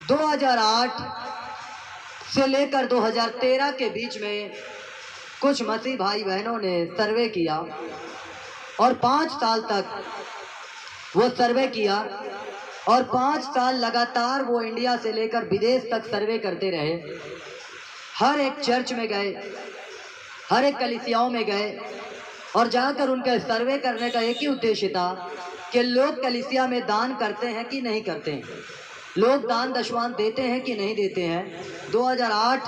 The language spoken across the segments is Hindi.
2008 से लेकर 2013 के बीच में कुछ मसीह भाई बहनों ने सर्वे किया और 5 साल तक वो सर्वे किया और 5 साल लगातार वो इंडिया से लेकर विदेश तक सर्वे करते रहे। हर एक चर्च में गए, हर एक कलीसियाओं में गए और जाकर उनका सर्वे करने का एक ही उद्देश्य था कि लोग कलीसिया में दान करते हैं कि नहीं करते हैं, लोग दान दशवान देते हैं कि नहीं देते हैं। 2008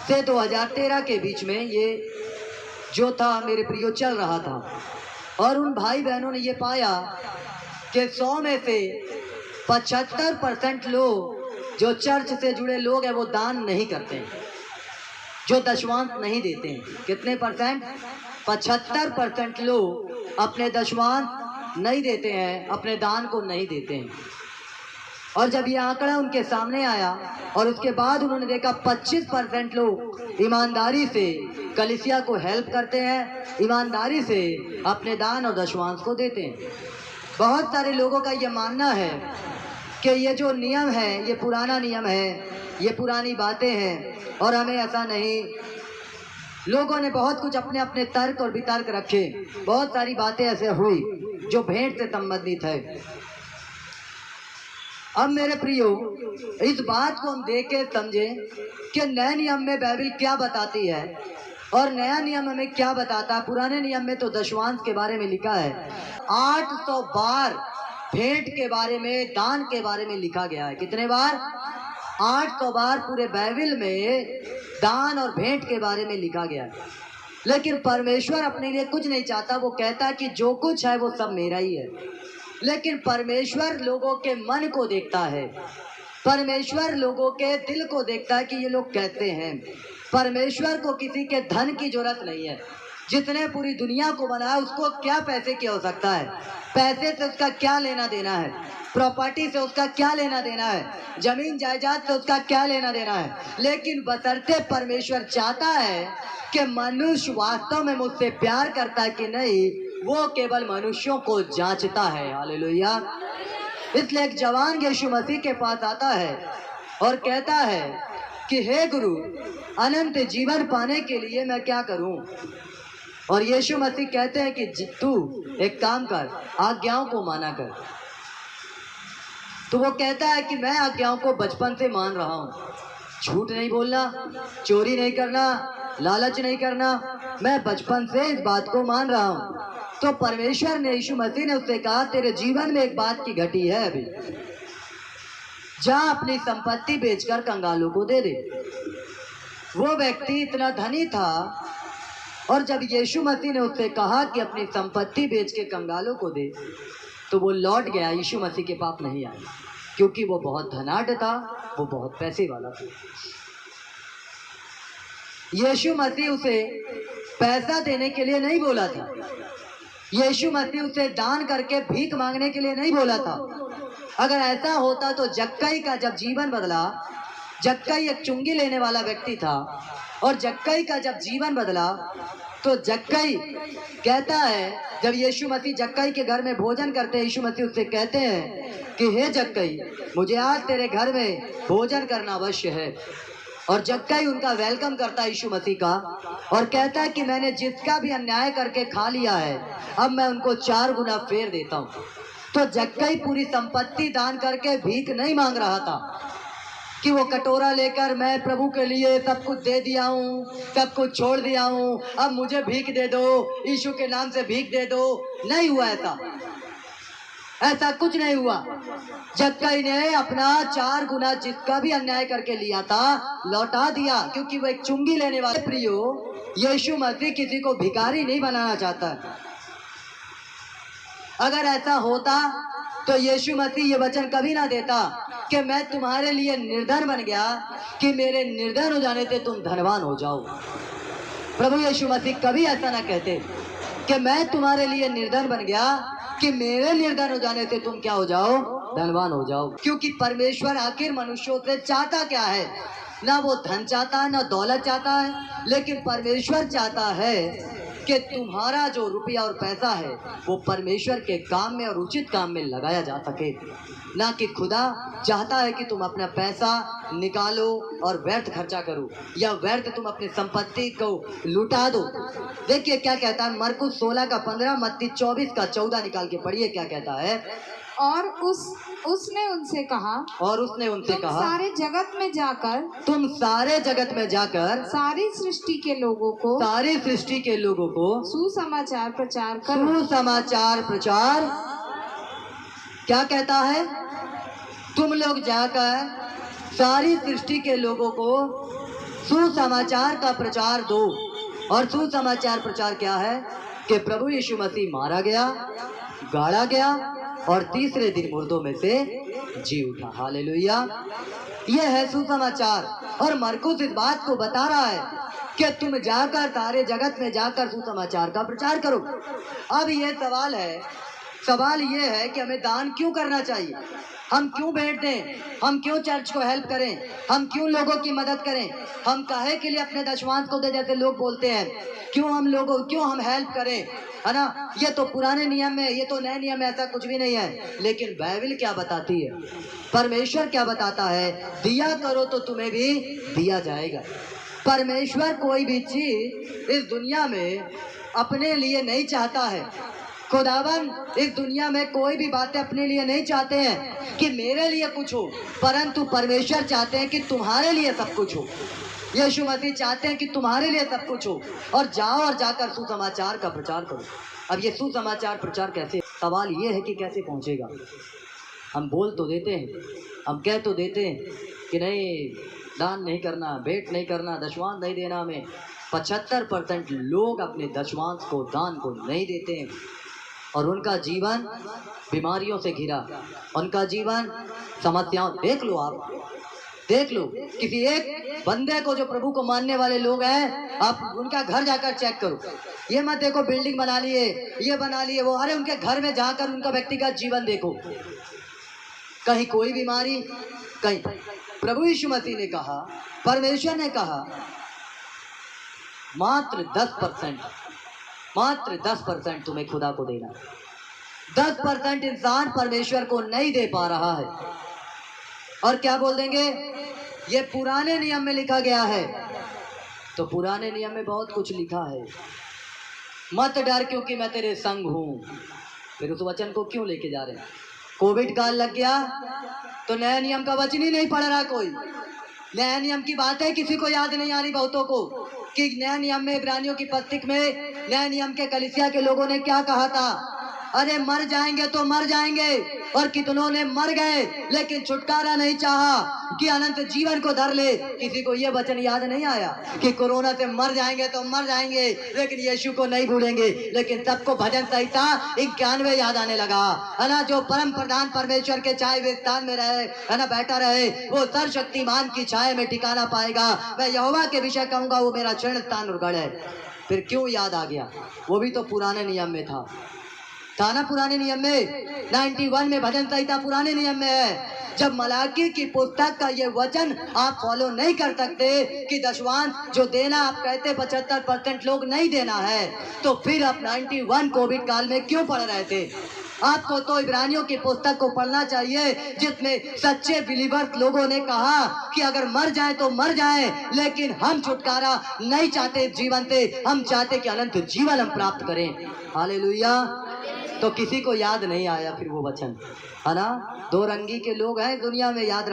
से 2013 के बीच में ये जो था मेरे प्रियो चल रहा था और उन भाई बहनों ने ये पाया कि 100 में से 75% लोग जो चर्च से जुड़े लोग हैं वो दान नहीं करते हैं, जो दशवांश नहीं देते हैं। कितने परसेंट? 75% लोग अपने दशवांश नहीं देते हैं, अपने दान को नहीं देते हैं। और जब ये आंकड़ा उनके सामने आया और उसके बाद उन्होंने देखा 25% लोग ईमानदारी से कलीसिया को हेल्प करते हैं, ईमानदारी से अपने दान और दशवांश को देते हैं। बहुत सारे लोगों का ये मानना है कि ये जो नियम है ये पुराना नियम है, ये पुरानी बातें हैं और हमें ऐसा नहीं। लोगों ने बहुत कुछ अपने अपने तर्क और वितर्क रखे, बहुत सारी बातें ऐसे हुई जो भेंट से संबंधित है। अब मेरे प्रियो, इस बात को हम देख के समझें कि नए नियम में बाइबल क्या बताती है और नया नियम हमें क्या बताता है। पुराने नियम में तो दशवांश के बारे में लिखा है, 800 बार भेंट के बारे में, दान के बारे में लिखा गया है। कितने बार? 800 बार पूरे बाइबल में दान और भेंट के बारे में लिखा गया है। लेकिन परमेश्वर अपने लिए कुछ नहीं चाहता, वो कहता है कि जो कुछ है वो सब मेरा ही है। लेकिन परमेश्वर लोगों के मन को देखता है, परमेश्वर लोगों के दिल को देखता है कि ये लोग कहते हैं। परमेश्वर को किसी के धन की जरूरत नहीं है। जिसने पूरी दुनिया को बनाया उसको क्या पैसे की हो सकता है? पैसे से उसका क्या लेना देना है? प्रॉपर्टी से उसका क्या लेना देना है? जमीन जायदाद से उसका क्या लेना देना है? लेकिन बशर्ते परमेश्वर चाहता है कि मनुष्य वास्तव में मुझसे प्यार करता है कि नहीं, वो केवल मनुष्यों को जांचता है। हालेलुया। इसलिए एक जवान यीशु मसीह के पास आता है और कहता है कि हे गुरु, अनंत जीवन पाने के लिए मैं क्या करूं? और यीशु मसीह कहते हैं कि तू एक काम कर, आज्ञाओं को माना कर। तो वो कहता है कि मैं आज्ञाओं को बचपन से मान रहा हूँ। झूठ नहीं बोलना, चोरी नहीं करना, लालच नहीं करना, मैं बचपन से इस बात को मान रहा हूँ। तो परमेश्वर ने, यीशु मसीह ने उससे कहा, तेरे जीवन में एक बात की घटी है, अभी जा अपनी संपत्ति बेचकर कंगालों को दे दे। वो व्यक्ति इतना धनी था और जब यीशु मसीह ने उससे कहा कि अपनी संपत्ति बेच के कंगालों को दे, तो वो लौट गया, यीशु मसीह के पास नहीं आया, क्योंकि वो बहुत धनाढ्य था, वो बहुत पैसे वाला था। यीशु मसीह उसे पैसा देने के लिए नहीं बोला था, यीशु मसीह उसे दान करके भीख मांगने के लिए नहीं बोला था। अगर ऐसा होता तो जक्कई का जब जीवन बदला, जक्कई एक चुंगी लेने वाला व्यक्ति था और जक्कई का जब जीवन बदला तो जक्कई कहता है, जब यीशु मसीह जक्कई के घर में भोजन करते हैं, यीशु मसीह उससे कहते हैं कि हे जक्कई, मुझे आज तेरे घर में भोजन करना अवश्य है। और जक्कई उनका वेलकम करता है यीशु मसीह का और कहता है कि मैंने जिसका भी अन्याय करके खा लिया है, अब मैं उनको 4 गुना फेर देता हूँ। तो जक्कई पूरी संपत्ति दान करके भीख नहीं मांग रहा था कि वो कटोरा लेकर मैं प्रभु के लिए सब कुछ दे दिया हूँ, सब कुछ छोड़ दिया हूँ, अब मुझे भीख दे दो, यीशु के नाम से भीख दे दो। नहीं हुआ ऐसा कुछ नहीं हुआ। जक्कई ने अपना 4 गुना जिसका भी अन्याय करके लिया था लौटा दिया, क्योंकि वो एक चुंगी लेने वाले। प्रियो, यीशु मसीह किसी को भिखारी नहीं बनाना चाहता। अगर ऐसा होता तो यीशु मसीह ये वचन कभी ना देता कि मैं तुम्हारे लिए निर्धन बन गया कि मेरे निर्धन हो जाने से तुम धनवान हो जाओ। प्रभु यीशु मसीह कभी ऐसा ना कहते कि मैं तुम्हारे लिए निर्धन बन गया कि मेरे निर्धन हो जाने से तुम क्या हो जाओ? धनवान हो जाओ। क्योंकि परमेश्वर आखिर मनुष्यों से चाहता क्या है? ना वो धन चाहता है, ना दौलत चाहता है, लेकिन परमेश्वर चाहता है कि तुम्हारा जो रुपया और पैसा है वो परमेश्वर के काम में और उचित काम में लगाया जा सके, ना कि खुदा चाहता है कि तुम अपना पैसा निकालो और व्यर्थ खर्चा करो या व्यर्थ तुम अपनी संपत्ति को लुटा दो। देखिए क्या कहता है, मरकुस 16 का 15, मत्ती 24 का 14 निकाल के पढ़िए क्या कहता है। और उसने उनसे कहा, सारे जगत में जाकर, तुम सारे जगत में जाकर सारी सृष्टि के लोगों को सुसमाचार प्रचार करो। सुसमाचार प्रचार क्या कहता है, तुम लोग जाकर सारी सृष्टि के लोगों को सुसमाचार का प्रचार दो। और सुसमाचार प्रचार क्या है कि प्रभु यीशु मसीह मारा गया, गाड़ा गया और तीसरे दिन मुर्दों में से जी उठा। हालेलुया, यह है सुसमाचार। और मरकुस इस बात को बता रहा है कि तुम जाकर सारे जगत में जाकर सुसमाचार का प्रचार करो। अब ये सवाल ये है कि हमें दान क्यों करना चाहिए, हम क्यों भेंट दें, हम क्यों चर्च को हेल्प करें, हम क्यों लोगों की मदद करें, हम काहे के लिए अपने दशमांश को दे, जैसे लोग बोलते हैं, क्यों हम हेल्प करें, है ना। ये तो पुराने नियम में, ये तो नए नियम में ऐसा कुछ भी नहीं है। लेकिन बाइबल क्या बताती है, परमेश्वर क्या बताता है, दिया करो तो तुम्हें भी दिया जाएगा। परमेश्वर कोई भी चीज इस दुनिया में अपने लिए नहीं चाहता है। खुदावन इस दुनिया में कोई भी बातें अपने लिए नहीं चाहते हैं कि मेरे लिए कुछ हो, परंतु परमेश्वर चाहते हैं कि तुम्हारे लिए सब कुछ हो। यीशु मसीह चाहते हैं कि तुम्हारे लिए सब कुछ हो। और जाओ और जाकर सुसमाचार का प्रचार करो। अब ये सुसमाचार प्रचार कैसे, सवाल ये है कि कैसे पहुंचेगा। हम बोल तो देते हैं, हम कह तो देते हैं कि नहीं दान नहीं करना, भेंट नहीं करना, दशमांश नहीं देना। हमें 75% लोग अपने दशमांश को, दान को नहीं देते हैं और उनका जीवन बीमारियों से घिरा, उनका जीवन समस्याओं। देख लो, आप देख लो किसी एक बंदे को जो प्रभु को मानने वाले लोग हैं, आप उनका घर जाकर चेक करो। ये मत देखो बिल्डिंग बना लिए, ये बना लिए वो, अरे उनके घर में जाकर उनका व्यक्तिगत जीवन देखो, कहीं कोई बीमारी, कहीं। प्रभु यीशु मसीह ने कहा, परमेश्वर ने कहा मात्र 10% तुम्हें खुदा को देना। 10% इंसान परमेश्वर को नहीं दे पा रहा है। और क्या बोल देंगे, ये पुराने नियम में लिखा गया है। तो पुराने नियम में बहुत कुछ लिखा है, मत डर क्योंकि मैं तेरे संग हूं। फिर उस वचन को क्यों लेके जा रहे हैं। कोविड काल लग गया तो नया नियम का वचन ही नहीं पढ़ रहा कोई। नया नियम की बातें किसी को याद नहीं आ रही, बहुतों को, कि नया नियम में, इब्रानियों की पुस्तक में नया नियम के कलीसिया के लोगों ने क्या कहा था। अरे मर जाएंगे तो मर जाएंगे, और कितनों ने मर गए लेकिन छुटकारा नहीं चाहा कि अनंत जीवन को धर ले। किसी को ये वचन याद नहीं आया कि कोरोना से मर जाएंगे तो मर जाएंगे लेकिन यीशु को नहीं भूलेंगे। लेकिन सबको भजन संहिता 91 याद आने लगा, है ना। जो परम प्रधान परमेश्वर के छाए हुए स्थान में रहे, है ना, बैठा रहे, वो सर्वशक्तिमान की छाया में ठिकाना पाएगा। मैं यहोवा के विषय कहूंगा, वो मेरा शरण स्थान और गढ़ है। फिर क्यों याद आ गया, वो भी तो पुराने नियम में था ना, पुराने नियम में 91 में भजन संहिता पुराने नियम में है। जब मलाकी की पुस्तक का ये वचन आप फॉलो नहीं कर सकते कि दशमांश जो देना आप कहते 75% लोग नहीं देना है, तो फिर आप 91 कोविड काल में क्यों पढ़ रहे थे। आपको तो इब्रानियों की पुस्तक को पढ़ना चाहिए, जिसमें सच्चे बिलीवर्स लोगों ने कहा कि अगर मर जाए तो मर जाए, लेकिन हम छुटकारा नहीं चाहते जीवन से, हम चाहते कि अनंत जीवन हम प्राप्त करें। हालेलुया। तो किसी को याद नहीं आया फिर वो वचन, है ना। दो रंगी के लोग हैं दुनिया में, याद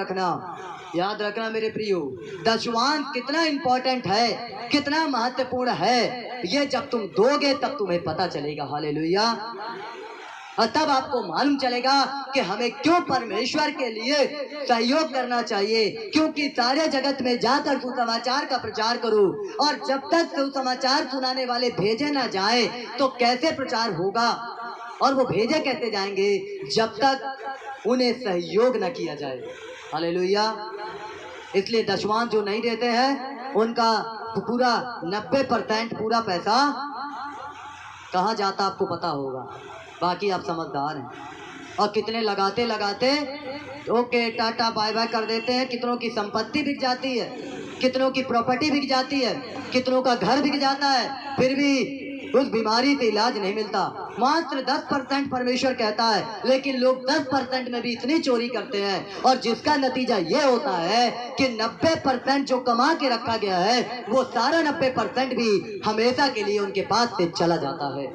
रखना मेरे प्रियो। दशमांश कितना इंपॉर्टेंट है, कितना महत्वपूर्ण है, ये जब तुम दोगे तब तुम्हें पता चलेगा। हालेलुया। और तब आपको मालूम चलेगा कि हमें क्यों परमेश्वर के लिए सहयोग करना चाहिए, क्योंकि सारे जगत में जाकर सुसमाचार का प्रचार करो। और जब तक सुसमाचार सुनाने वाले भेजे ना जाए तो कैसे प्रचार होगा, और वो भेजे कैसे जाएंगे जब तक उन्हें सहयोग न किया जाए। हालेलुया। इसलिए दशमांश जो नहीं देते हैं उनका पूरा 90% पूरा पैसा कहाँ जाता आपको पता होगा। बाकी आप समझदार हैं। और कितने लगाते ओके टाटा बाय बाय कर देते हैं। कितनों की संपत्ति बिक जाती है, कितनों की प्रॉपर्टी बिक जाती है, कितनों का घर बिक जाता है, फिर भी उस बीमारी से इलाज नहीं मिलता। मात्र 10% परमेश्वर कहता है, लेकिन लोग 10% में भी इतनी चोरी करते हैं और जिसका नतीजा ये होता है कि 90% जो कमा के रखा गया है वो सारा 90% भी हमेशा के लिए उनके पास से चला जाता है।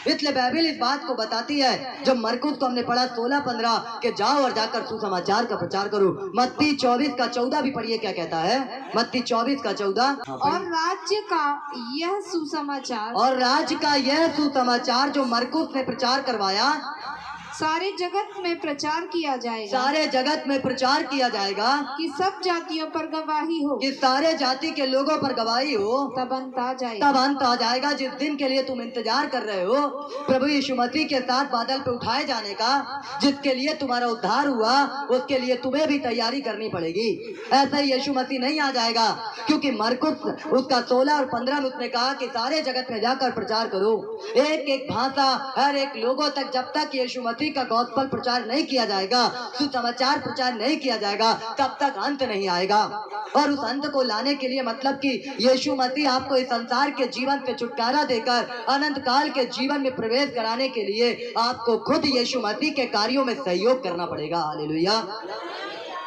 इसलिए बाइबल इस बात को बताती है, जब मरकुस को हमने पढ़ा 16-15 के जाओ और जाकर सुसमाचार का प्रचार करो। मत्ती 24:14 भी पढ़िए, क्या कहता है? मत्ती 24:14। और राज्य का यह सुसमाचार, और राज्य का यह सुसमाचार जो मरकुस ने प्रचार करवाया, सारे जगत में प्रचार किया जाएगा, सारे जगत में प्रचार किया जाएगा कि सब जातियों पर गवाही हो, कि सारे जाति के लोगों पर गवाही हो। तब अंत आ जाएगा, तब अंत आ जाएगा। जिस दिन के लिए तुम इंतजार कर रहे हो, प्रभु यीशु मसीह के साथ बादल पे उठाए जाने का, जिसके लिए तुम्हारा उद्धार हुआ, उसके लिए तुम्हें भी तैयारी करनी पड़ेगी। ऐसा ही यीशु मसीह नहीं आ जाएगा, क्योंकि मरकुस उसका 16 और 15 में उसने कहा कि सारे जगत में जाकर प्रचार करो, एक एक भाषा, हर एक लोगों तक। जब तक यीशु मसीह का गॉस्पेल प्रचार नहीं किया जाएगा, सुसमाचार प्रचार नहीं किया जाएगा, तब तक अंत नहीं आएगा। और उस अंत को लाने के लिए, मतलब कि यीशु मसीह आपको इस संसार के जीवन से छुटकारा देकर अनंत काल के जीवन में प्रवेश कराने के लिए आपको खुद यीशु मसीह के कार्यों में सहयोग करना पड़ेगा। हालेलुया।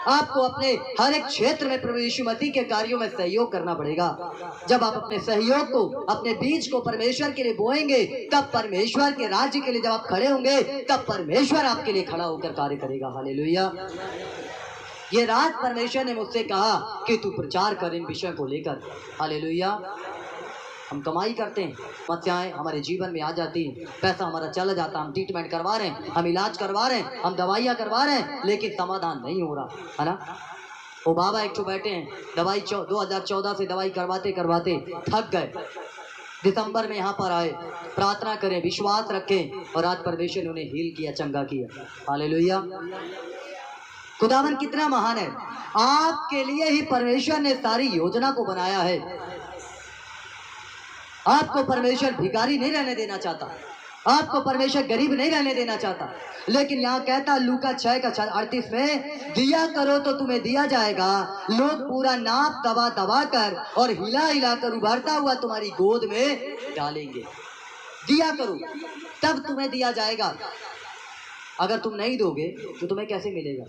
आपको अपने हर एक क्षेत्र में प्रभु यीशु मसीह के कार्यों में सहयोग करना पड़ेगा। जब आप अपने सहयोग को, अपने बीज को परमेश्वर के लिए बोएंगे, तब परमेश्वर के राज्य के लिए जब आप खड़े होंगे, तब परमेश्वर आपके लिए खड़ा होकर कार्य करेगा। हालेलुया। ये रात परमेश्वर ने मुझसे कहा कि तू प्रचार कर इन विषयों को लेकर। हालेलुया। हम कमाई करते हैं, समस्याएं हमारे जीवन में आ जाती हैं, पैसा हमारा चला जाता, हम ट्रीटमेंट करवा रहे हैं, हम इलाज करवा रहे हैं, हम दवाइयाँ करवा रहे हैं, लेकिन समाधान नहीं हो रहा है ना। वो बाबा एक तो बैठे हैं, दवाई 2014 से दवाई करवाते करवाते थक गए, दिसंबर में यहाँ पर आए, प्रार्थना करें, विश्वास रखें, और आज परमेश्वर ने उन्हें हील किया, चंगा किया। हालेलुया। खुदावन कितना महान है। आपके लिए ही परमेश्वर ने सारी योजना को बनाया है। आपको परमेश्वर भिखारी नहीं रहने देना चाहता, आपको परमेश्वर गरीब नहीं रहने देना चाहता। लेकिन यहाँ कहता लूका 6:38 में, दिया करो तो तुम्हें दिया जाएगा, लोग पूरा नाप दबा दबा कर और हिला हिला कर उभरता हुआ तुम्हारी गोद में डालेंगे। दिया करो तब तुम्हें दिया जाएगा। अगर तुम नहीं दोगे तो तुम्हें कैसे मिलेगा?